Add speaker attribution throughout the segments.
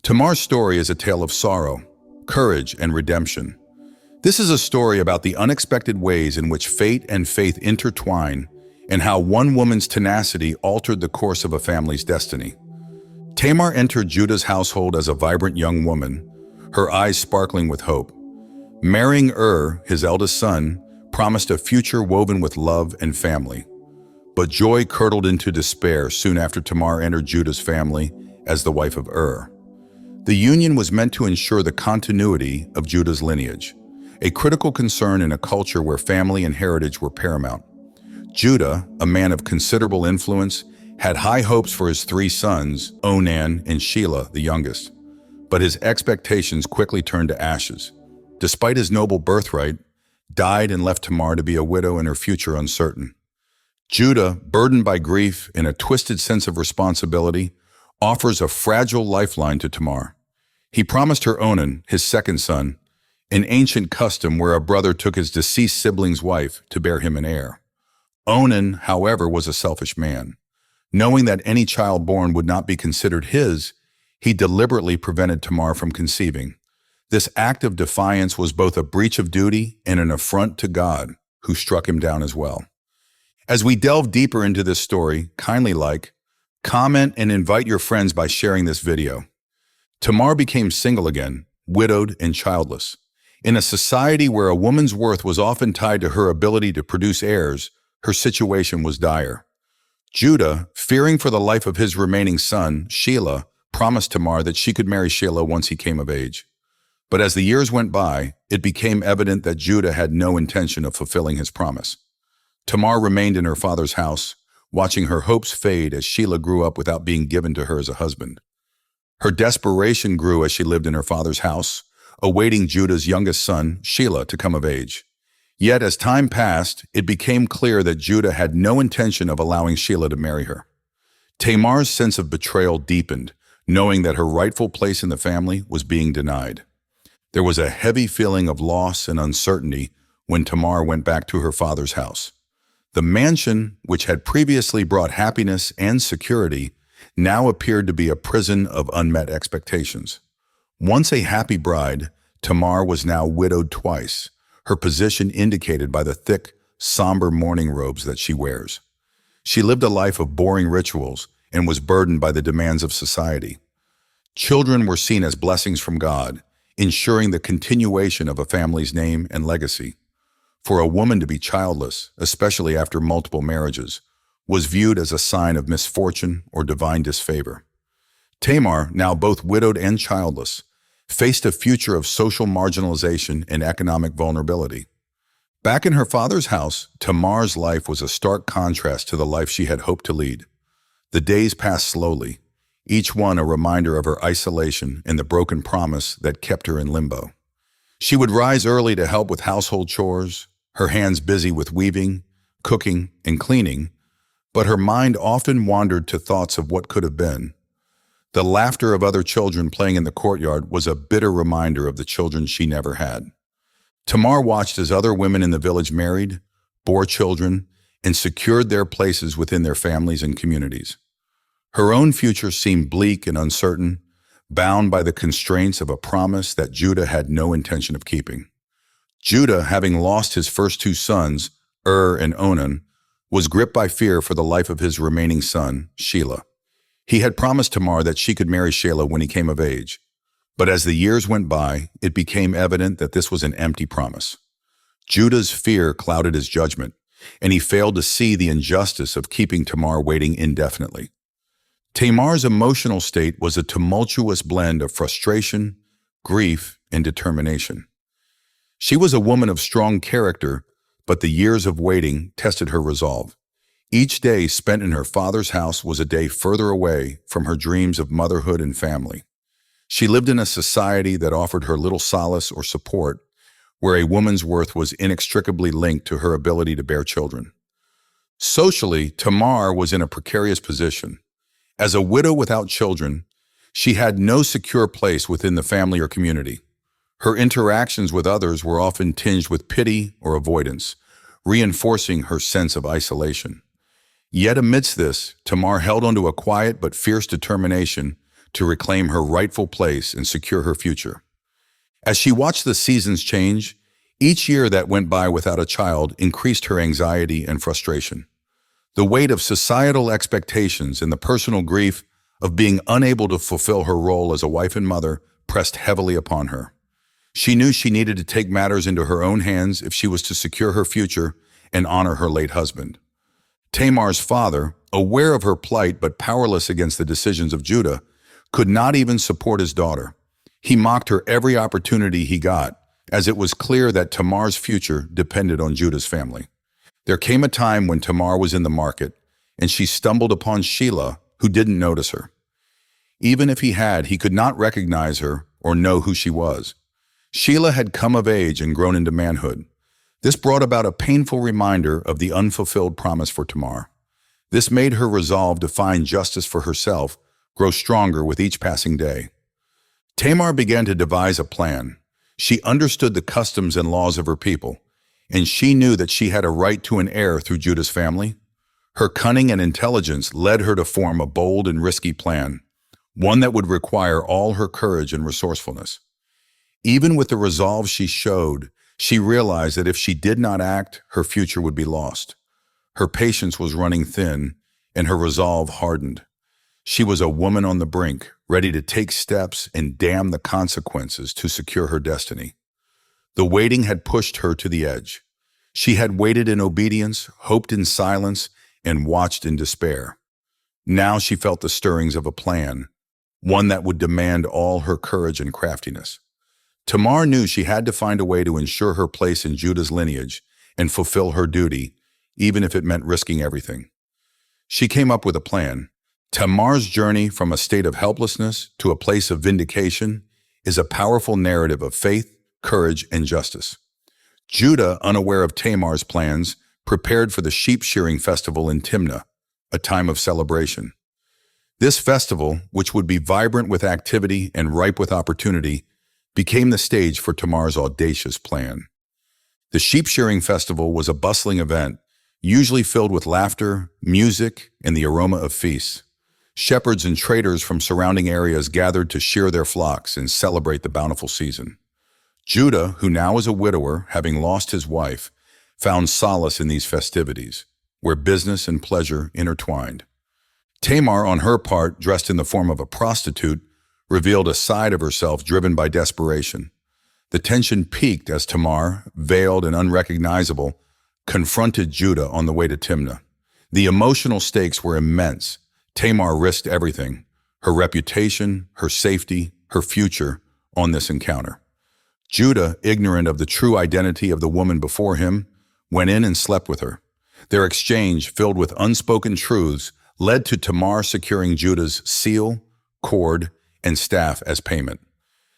Speaker 1: Tamar's story is a tale of sorrow, courage, and redemption. This is a story about the unexpected ways in which fate and faith intertwine and how one woman's tenacity altered the course of a family's destiny. Tamar entered Judah's household as a vibrant young woman, her eyes sparkling with hope. Marrying his eldest son, promised a future woven with love and family. But joy curdled into despair soon after Tamar entered Judah's family as the wife of The union was meant to ensure the continuity of Judah's lineage, a critical concern in a culture where family and heritage were paramount. Judah, a man of considerable influence, had high hopes for his three sons, Onan and Shelah, the youngest. But his expectations quickly turned to ashes. Despite his noble birthright, died and left Tamar to be a widow and her future uncertain. Judah, burdened by grief and a twisted sense of responsibility, offers a fragile lifeline to Tamar. He promised her Onan, his second son, an ancient custom where a brother took his deceased sibling's wife to bear him an heir. Onan, however, was a selfish man. Knowing that any child born would not be considered his, he deliberately prevented Tamar from conceiving. This act of defiance was both a breach of duty and an affront to God, who struck him down as well. As we delve deeper into this story, kindly like, comment, and invite your friends by sharing this video. Tamar became single again, widowed and childless. In a society where a woman's worth was often tied to her ability to produce heirs, her situation was dire. Judah, fearing for the life of his remaining son, Shelah, promised Tamar that she could marry Shelah once he came of age. But as the years went by, it became evident that Judah had no intention of fulfilling his promise. Tamar remained in her father's house, watching her hopes fade as Shelah grew up without being given to her as a husband. Her desperation grew as she lived in her father's house, awaiting Judah's youngest son, Shelah, to come of age. Yet as time passed, it became clear that Judah had no intention of allowing Shelah to marry her. Tamar's sense of betrayal deepened, knowing that her rightful place in the family was being denied. There was a heavy feeling of loss and uncertainty when Tamar went back to her father's house. The mansion, which had previously brought happiness and security, now appeared to be a prison of unmet expectations. Once a happy bride, Tamar was now widowed twice, her position indicated by the thick, somber mourning robes that she wears. She lived a life of boring rituals and was burdened by the demands of society. Children were seen as blessings from God, ensuring the continuation of a family's name and legacy. For a woman to be childless, especially after multiple marriages, was viewed as a sign of misfortune or divine disfavor. Tamar, now both widowed and childless, faced a future of social marginalization and economic vulnerability. Back in her father's house, Tamar's life was a stark contrast to the life she had hoped to lead. The days passed slowly, each one a reminder of her isolation and the broken promise that kept her in limbo. She would rise early to help with household chores, her hands busy with weaving, cooking, and cleaning, but her mind often wandered to thoughts of what could have been. The laughter of other children playing in the courtyard was a bitter reminder of the children she never had. Tamar watched as other women in the village married, bore children, and secured their places within their families and communities. Her own future seemed bleak and uncertain, bound by the constraints of a promise that Judah had no intention of keeping. Judah, having lost his first two sons, and Onan, was gripped by fear for the life of his remaining son, Shelah. He had promised Tamar that she could marry Shelah when he came of age. But as the years went by, it became evident that this was an empty promise. Judah's fear clouded his judgment, and he failed to see the injustice of keeping Tamar waiting indefinitely. Tamar's emotional state was a tumultuous blend of frustration, grief, and determination. She was a woman of strong character, but the years of waiting tested her resolve. Each day spent in her father's house was a day further away from her dreams of motherhood and family. She lived in a society that offered her little solace or support, where a woman's worth was inextricably linked to her ability to bear children. Socially, Tamar was in a precarious position. As a widow without children, she had no secure place within the family or community. Her interactions with others were often tinged with pity or avoidance, reinforcing her sense of isolation. Yet amidst this, Tamar held onto a quiet but fierce determination to reclaim her rightful place and secure her future. As she watched the seasons change, each year that went by without a child increased her anxiety and frustration. The weight of societal expectations and the personal grief of being unable to fulfill her role as a wife and mother pressed heavily upon her. She knew she needed to take matters into her own hands if she was to secure her future and honor her late husband. Tamar's father, aware of her plight but powerless against the decisions of Judah, could not even support his daughter. He mocked her every opportunity he got, as it was clear that Tamar's future depended on Judah's family. There came a time when Tamar was in the market, and she stumbled upon Shelah, who didn't notice her. Even if he had, he could not recognize her or know who she was. Shelah had come of age and grown into manhood. This brought about a painful reminder of the unfulfilled promise for Tamar. This made her resolve to find justice for herself grow stronger with each passing day. Tamar began to devise a plan. She understood the customs and laws of her people, and she knew that she had a right to an heir through Judah's family. Her cunning and intelligence led her to form a bold and risky plan, one that would require all her courage and resourcefulness. Even with the resolve she showed, she realized that if she did not act, her future would be lost. Her patience was running thin, and her resolve hardened. She was a woman on the brink, ready to take steps and damn the consequences to secure her destiny. The waiting had pushed her to the edge. She had waited in obedience, hoped in silence, and watched in despair. Now she felt the stirrings of a plan, one that would demand all her courage and craftiness. Tamar knew she had to find a way to ensure her place in Judah's lineage and fulfill her duty, even if it meant risking everything. She came up with a plan. Tamar's journey from a state of helplessness to a place of vindication is a powerful narrative of faith, courage, and justice. Judah, unaware of Tamar's plans, prepared for the sheep shearing festival in Timnah, a time of celebration. This festival, which would be vibrant with activity and ripe with opportunity, became the stage for Tamar's audacious plan. The sheep shearing festival was a bustling event, usually filled with laughter, music, and the aroma of feasts. Shepherds and traders from surrounding areas gathered to shear their flocks and celebrate the bountiful season. Judah, who now was a widower, having lost his wife, found solace in these festivities, where business and pleasure intertwined. Tamar, on her part, dressed in the form of a prostitute, revealed a side of herself driven by desperation. The tension peaked as Tamar, veiled and unrecognizable, confronted Judah on the way to Timnah. The emotional stakes were immense. Tamar risked everything, her reputation, her safety, her future, on this encounter. Judah, ignorant of the true identity of the woman before him, went in and slept with her. Their exchange, filled with unspoken truths, led to Tamar securing Judah's seal, cord, and staff as payment.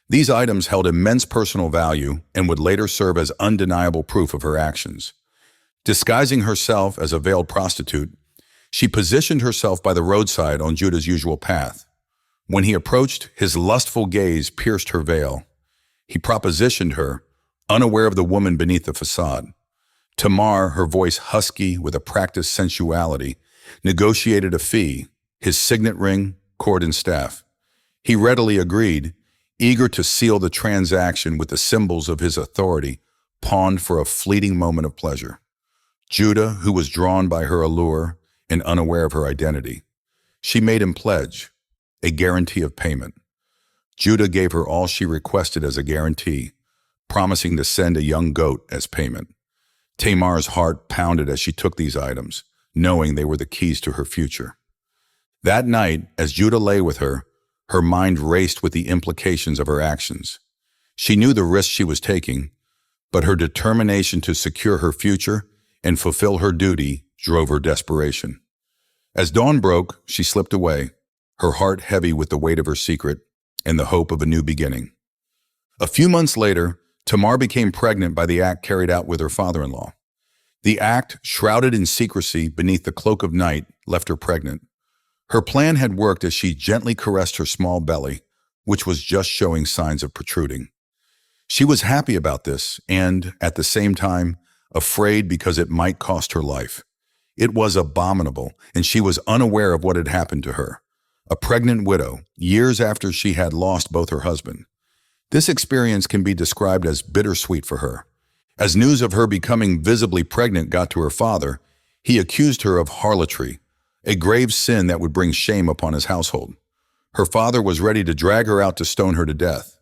Speaker 1: These items held immense personal value and would later serve as undeniable proof of her actions. Disguising herself as a veiled prostitute, she positioned herself by the roadside on Judah's usual path. When he approached, his lustful gaze pierced her veil. He propositioned her, unaware of the woman beneath the facade. Tamar, her voice husky with a practiced sensuality, negotiated a fee, his signet ring, cord, and staff. He readily agreed, eager to seal the transaction with the symbols of his authority, pawned for a fleeting moment of pleasure. Judah, who was drawn by her allure and unaware of her identity, she made him pledge, a guarantee of payment. Judah gave her all she requested as a guarantee, promising to send a young goat as payment. Tamar's heart pounded as she took these items, knowing they were the keys to her future. That night, as Judah lay with her mind raced with the implications of her actions. She knew the risk she was taking, but her determination to secure her future and fulfill her duty drove her desperation. As dawn broke, she slipped away, her heart heavy with the weight of her secret and the hope of a new beginning. A few months later, Tamar became pregnant by the act carried out with her father-in-law. The act, shrouded in secrecy beneath the cloak of night, left her pregnant. Her plan had worked as she gently caressed her small belly, which was just showing signs of protruding. She was happy about this and, at the same time, afraid because it might cost her life. It was abominable, and she was unaware of what had happened to her. a pregnant widow, years after she had lost both her husband. This experience can be described as bittersweet for her. As news of her becoming visibly pregnant got to her father, he accused her of harlotry, a grave sin that would bring shame upon his household. Her father was ready to drag her out to stone her to death.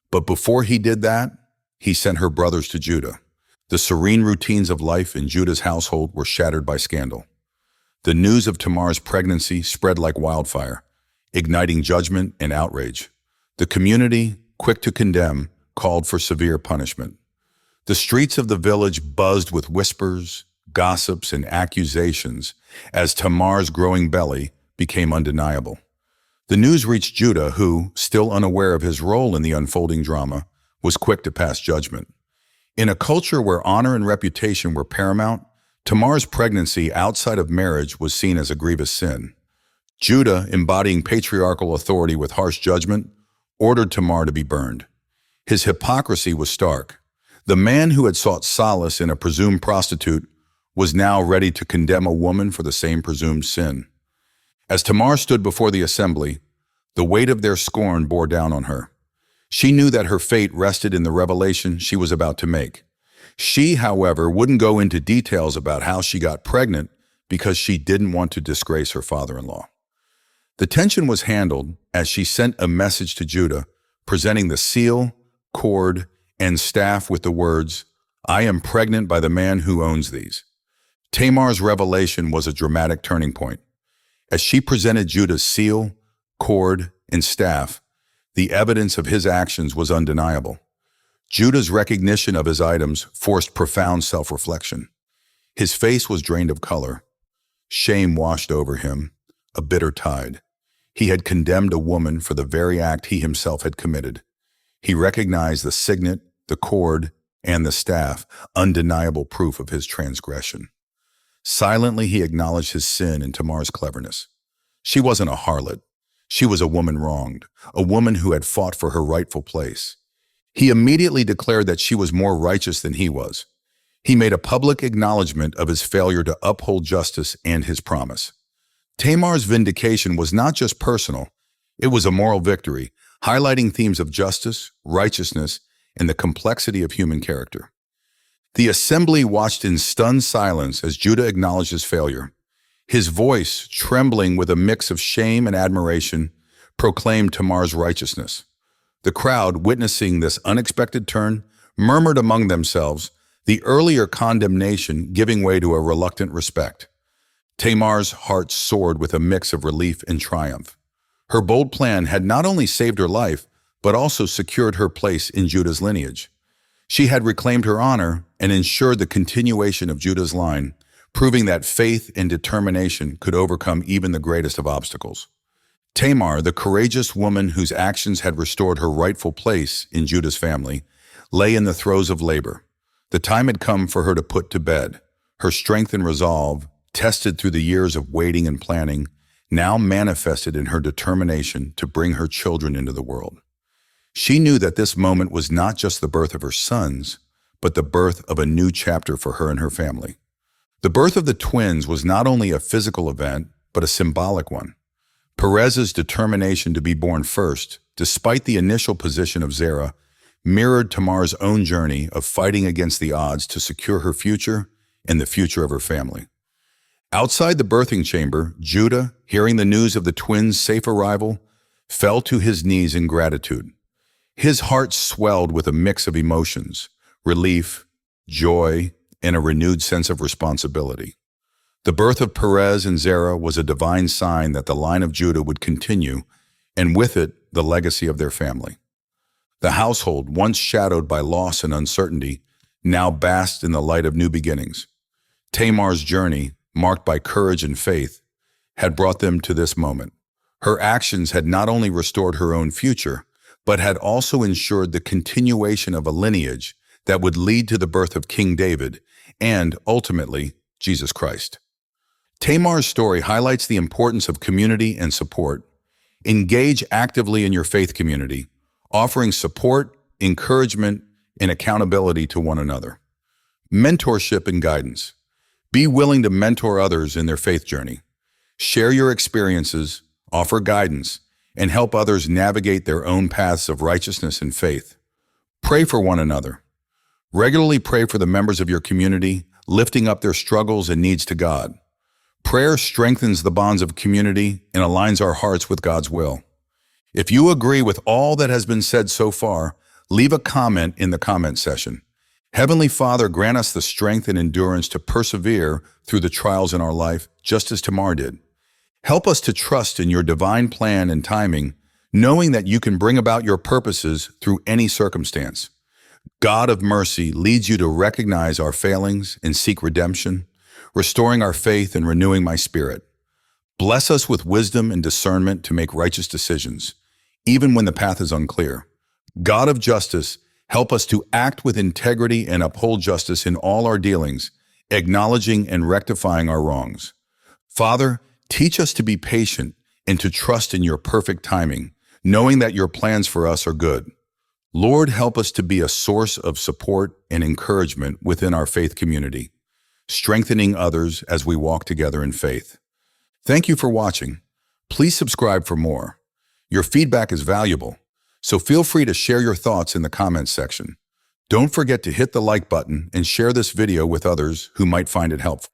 Speaker 1: But before he did that, he sent her brothers to Judah. The serene routines of life in Judah's household were shattered by scandal. The news of Tamar's pregnancy spread like wildfire, igniting judgment and outrage. The community, quick to condemn, called for severe punishment. The streets of the village buzzed with whispers, gossips, and accusations as Tamar's growing belly became undeniable. The news reached Judah, who, still unaware of his role in the unfolding drama, was quick to pass judgment. In a culture where honor and reputation were paramount, Tamar's pregnancy outside of marriage was seen as a grievous sin. Judah, embodying patriarchal authority with harsh judgment, ordered Tamar to be burned. His hypocrisy was stark. The man who had sought solace in a presumed prostitute was now ready to condemn a woman for the same presumed sin. As Tamar stood before the assembly, the weight of their scorn bore down on her. She knew that her fate rested in the revelation she was about to make. She, however, wouldn't go into details about how she got pregnant because she didn't want to disgrace her father-in-law. The tension was handled as she sent a message to Judah, presenting the seal, cord, and staff with the words, "I am pregnant by the man who owns these." Tamar's revelation was a dramatic turning point. As she presented Judah's seal, cord, and staff, the evidence of his actions was undeniable. Judah's recognition of his items forced profound self-reflection. His face was drained of color. Shame washed over him, a bitter tide. He had condemned a woman for the very act he himself had committed. He recognized the signet, the cord, and the staff, undeniable proof of his transgression. Silently, he acknowledged his sin and Tamar's cleverness. She wasn't a harlot. She was a woman wronged, a woman who had fought for her rightful place. He immediately declared that she was more righteous than he was. He made a public acknowledgement of his failure to uphold justice and his promise. Tamar's vindication was not just personal, it was a moral victory, highlighting themes of justice, righteousness, and the complexity of human character. The assembly watched in stunned silence as Judah acknowledged his failure. His voice, trembling with a mix of shame and admiration, proclaimed Tamar's righteousness. The crowd, witnessing this unexpected turn, murmured among themselves, the earlier condemnation giving way to a reluctant respect. Tamar's heart soared with a mix of relief and triumph. Her bold plan had not only saved her life, but also secured her place in Judah's lineage. She had reclaimed her honor and ensured the continuation of Judah's line, proving that faith and determination could overcome even the greatest of obstacles. Tamar, the courageous woman whose actions had restored her rightful place in Judah's family, lay in the throes of labor. The time had come for her to put to bed. Her strength and resolve, tested through the years of waiting and planning, now manifested in her determination to bring her children into the world. She knew that this moment was not just the birth of her sons, but the birth of a new chapter for her and her family. The birth of the twins was not only a physical event, but a symbolic one. Perez's determination to be born first, despite the initial position of Zerah, mirrored Tamar's own journey of fighting against the odds to secure her future and the future of her family. Outside the birthing chamber, Judah, hearing the news of the twins' safe arrival, fell to his knees in gratitude. His heart swelled with a mix of emotions, relief, joy, and a renewed sense of responsibility. The birth of Perez and Zerah was a divine sign that the line of Judah would continue, and with it, the legacy of their family. The household, once shadowed by loss and uncertainty, now basked in the light of new beginnings. Tamar's journey, marked by courage and faith, had brought them to this moment. Her actions had not only restored her own future, but had also ensured the continuation of a lineage that would lead to the birth of King David and, ultimately, Jesus Christ. Tamar's story highlights the importance of community and support. Engage actively in your faith community, offering support, encouragement, and accountability to one another. Mentorship and guidance. Be willing to mentor others in their faith journey. Share your experiences, offer guidance, and help others navigate their own paths of righteousness and faith. Pray for one another. Regularly pray for the members of your community, lifting up their struggles and needs to God. Prayer strengthens the bonds of community and aligns our hearts with God's will. If you agree with all that has been said so far, leave a comment in the comment section. Heavenly Father, grant us the strength and endurance to persevere through the trials in our life, just as Tamar did. Help us to trust in your divine plan and timing, knowing that you can bring about your purposes through any circumstance. God of mercy leads you to recognize our failings and seek redemption, restoring our faith and renewing my spirit. Bless us with wisdom and discernment to make righteous decisions, even when the path is unclear. God of justice, help us to act with integrity and uphold justice in all our dealings, acknowledging and rectifying our wrongs. Father, teach us to be patient and to trust in your perfect timing, knowing that your plans for us are good. Lord, help us to be a source of support and encouragement within our faith community, strengthening others as we walk together in faith. Thank you for watching. Please subscribe for more. Your feedback is valuable, so feel free to share your thoughts in the comments section. Don't forget to hit the like button and share this video with others who might find it helpful.